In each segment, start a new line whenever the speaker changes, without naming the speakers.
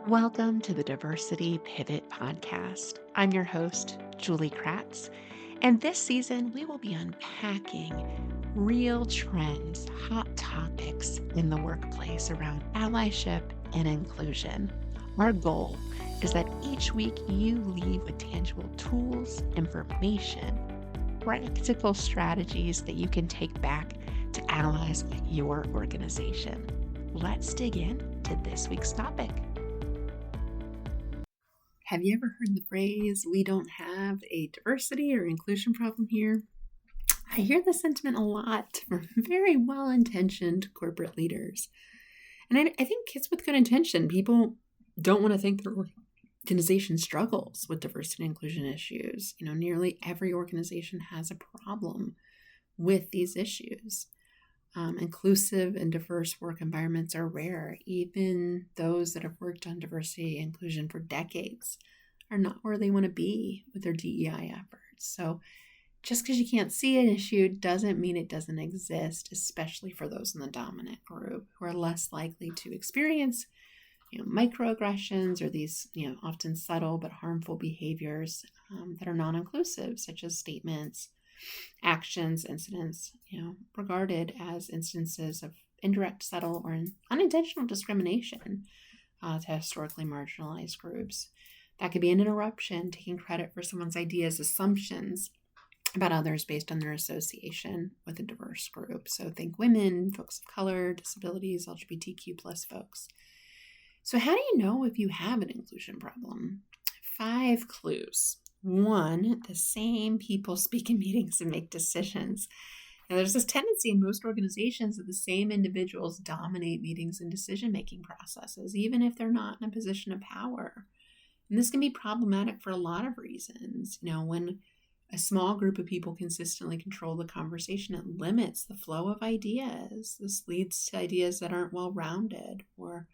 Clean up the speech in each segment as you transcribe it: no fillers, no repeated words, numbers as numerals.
Welcome to the Diversity Pivot Podcast. I'm your host, Julie Kratz, and this season we will be unpacking real trends, hot topics in the workplace around allyship and inclusion. Our goal is that each week you leave with tangible tools, information, practical strategies that you can take back to allies at your organization. Let's dig in to this week's topic. Have you ever heard the phrase, we don't have a diversity or inclusion problem here? I hear the sentiment a lot from very well-intentioned corporate leaders. And I think it's with good intention. People don't want to think their organization struggles with diversity and inclusion issues. Nearly every organization has a problem with these issues. Inclusive and diverse work environments are rare. Even those that have worked on diversity and inclusion for decades are not where they want to be with their DEI efforts. So just because you can't see an issue doesn't mean it doesn't exist, especially for those in the dominant group who are less likely to experience microaggressions or these often subtle but harmful behaviors that are non-inclusive, such as statements, actions, incidents, regarded as instances of indirect, subtle, or unintentional discrimination to historically marginalized groups. That could be an interruption, taking credit for someone's ideas, assumptions about others based on their association with a diverse group. So think women, folks of color, disabilities, LGBTQ plus folks. So how do you know if you have an inclusion problem? 5 clues. 1, the same people speak in meetings and make decisions. Now, there's this tendency in most organizations that the same individuals dominate meetings and decision-making processes, even if they're not in a position of power. And this can be problematic for a lot of reasons. When a small group of people consistently control the conversation, it limits the flow of ideas. This leads to ideas that aren't well-rounded or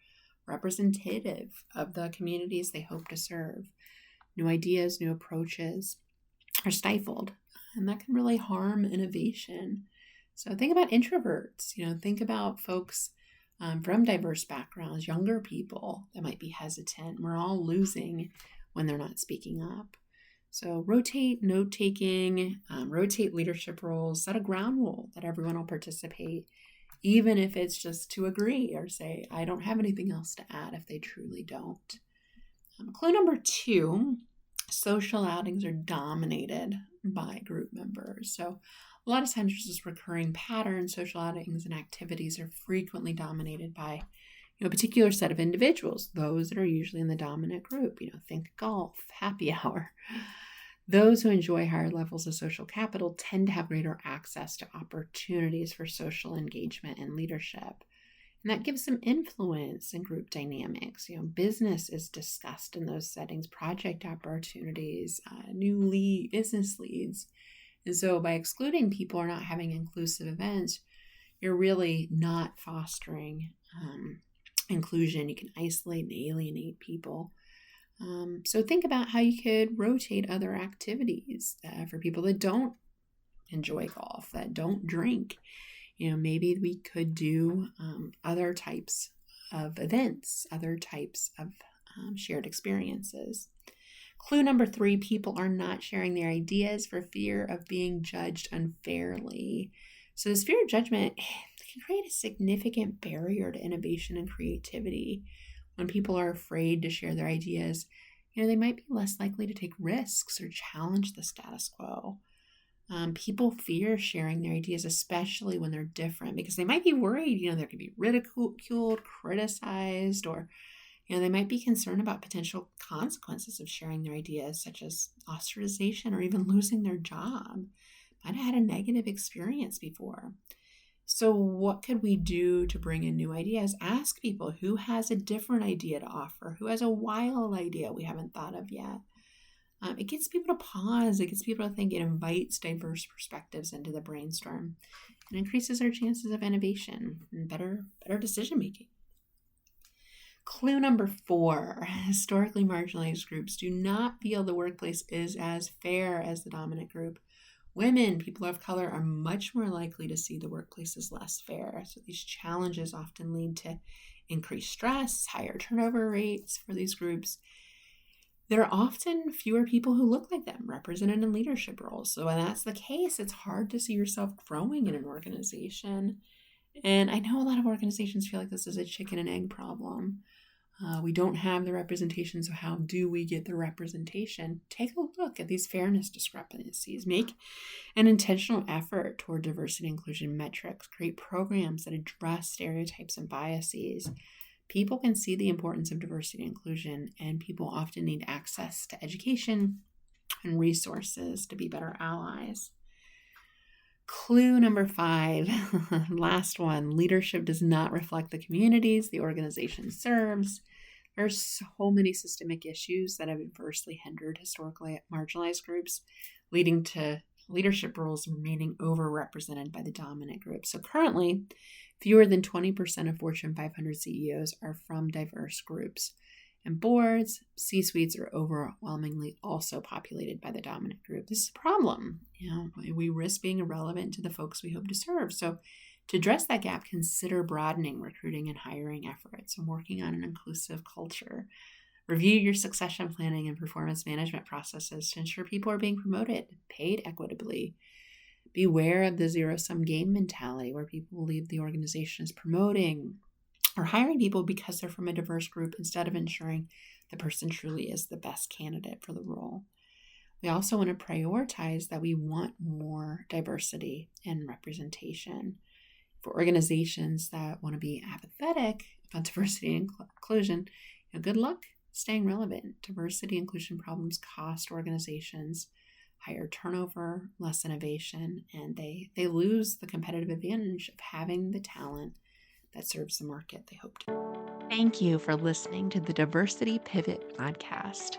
representative of the communities they hope to serve. New ideas, new approaches are stifled, and that can really harm innovation. So think about introverts, think about folks from diverse backgrounds, younger people that might be hesitant. We're all losing when they're not speaking up. So rotate note-taking, rotate leadership roles, set a ground rule that everyone will participate, even if it's just to agree or say, I don't have anything else to add if they truly don't. Clue number 2, social outings are dominated by group members. So a lot of times there's this recurring pattern. Social outings and activities are frequently dominated by a particular set of individuals, those that are usually in the dominant group. Think golf, happy hour. Those who enjoy higher levels of social capital tend to have greater access to opportunities for social engagement and leadership. And that gives them influence in group dynamics. Business is discussed in those settings, project opportunities, new business leads. And so by excluding people or not having inclusive events, you're really not fostering inclusion. You can isolate and alienate people. So think about how you could rotate other activities for people that don't enjoy golf, that don't drink. Maybe we could do other types of events, other types of shared experiences. Clue number 3, people are not sharing their ideas for fear of being judged unfairly. So this fear of judgment can create a significant barrier to innovation and creativity. When people are afraid to share their ideas, they might be less likely to take risks or challenge the status quo. People fear sharing their ideas, especially when they're different, because they might be worried, they could be ridiculed, criticized, or, they might be concerned about potential consequences of sharing their ideas, such as ostracization or even losing their job. Might have had a negative experience before. So what could we do to bring in new ideas? Ask people who has a different idea to offer, who has a wild idea we haven't thought of yet. It gets people to pause. It gets people to think. It invites diverse perspectives into the brainstorm and increases our chances of innovation and better decision-making. Clue number 4, historically marginalized groups do not feel the workplace is as fair as the dominant group. Women, people of color, are much more likely to see the workplace as less fair. So these challenges often lead to increased stress, higher turnover rates for these groups. There are often fewer people who look like them represented in leadership roles. So when that's the case, it's hard to see yourself growing in an organization. And I know a lot of organizations feel like this is a chicken and egg problem. We don't have the representation, so how do we get the representation? Take a look at these fairness discrepancies. Make an intentional effort toward diversity and inclusion metrics. Create programs that address stereotypes and biases. People can see the importance of diversity and inclusion, and people often need access to education and resources to be better allies. Clue number 5, last one, leadership does not reflect the communities the organization serves. There's so many systemic issues that have adversely hindered historically marginalized groups, leading to leadership roles remaining overrepresented by the dominant group. So currently, fewer than 20% of Fortune 500 CEOs are from diverse groups. And boards, C-suites are overwhelmingly also populated by the dominant group. This is a problem. We risk being irrelevant to the folks we hope to serve. So to address that gap, consider broadening recruiting and hiring efforts and working on an inclusive culture. Review your succession planning and performance management processes to ensure people are being promoted, paid equitably. Beware of the zero-sum game mentality where people believe the organization is promoting or hiring people because they're from a diverse group instead of ensuring the person truly is the best candidate for the role. We also want to prioritize that we want more diversity and representation. For organizations that want to be apathetic about diversity and inclusion, good luck staying relevant. Diversity and inclusion problems cost organizations higher turnover, less innovation, and they lose the competitive advantage of having the talent that serves the market they hope to. Thank you for listening to the Diversity Pivot podcast.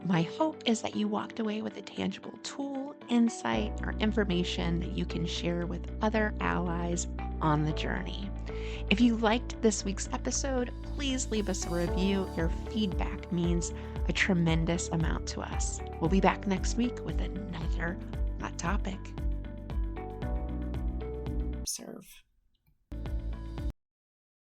My hope is that you walked away with a tangible tool, insight, or information that you can share with other allies on the journey. If you liked this week's episode, please leave us a review. Your feedback means a tremendous amount to us. We'll be back next week with another hot topic. Serve.